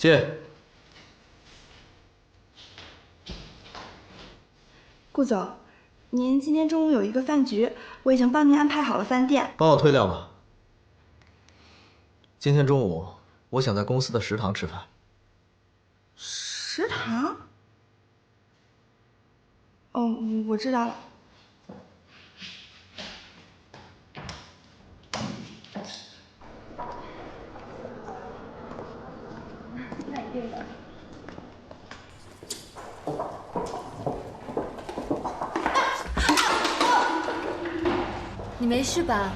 接。顾总，您今天中午有一个饭局，我已经帮您安排好了饭店。帮我推掉吧。今天中午我想在公司的食堂吃饭。食堂？哦，我知道了。你没事吧？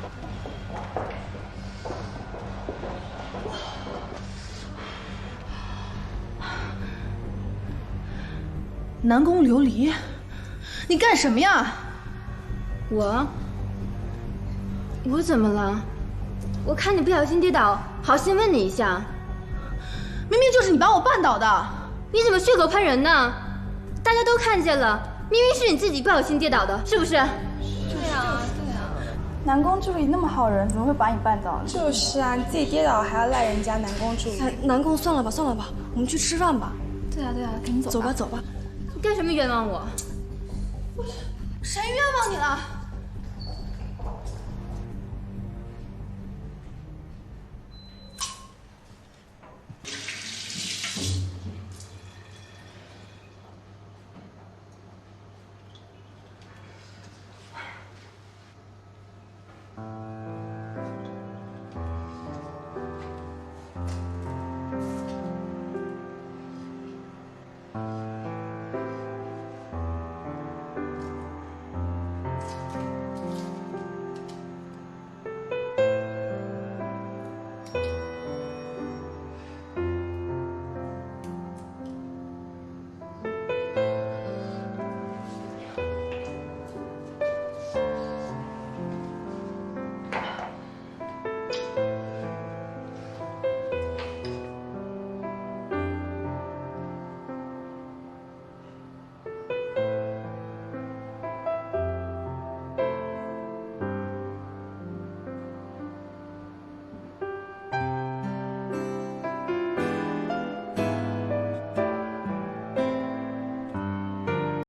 南宫琉璃，你干什么呀？我怎么了？我看你不小心跌倒，好心问你一下。明明就是你把我绊倒的，你怎么血口喷人呢？大家都看见了，明明是你自己不小心跌倒的，是不是？对啊。南宫助理那么好人，怎么会把你绊倒呢？就是啊，你自己跌倒还要赖人家南宫助理。南宫，算了吧，我们去吃饭吧。对啊，赶紧走吧。走吧。你干什么冤枉我？谁冤枉你了？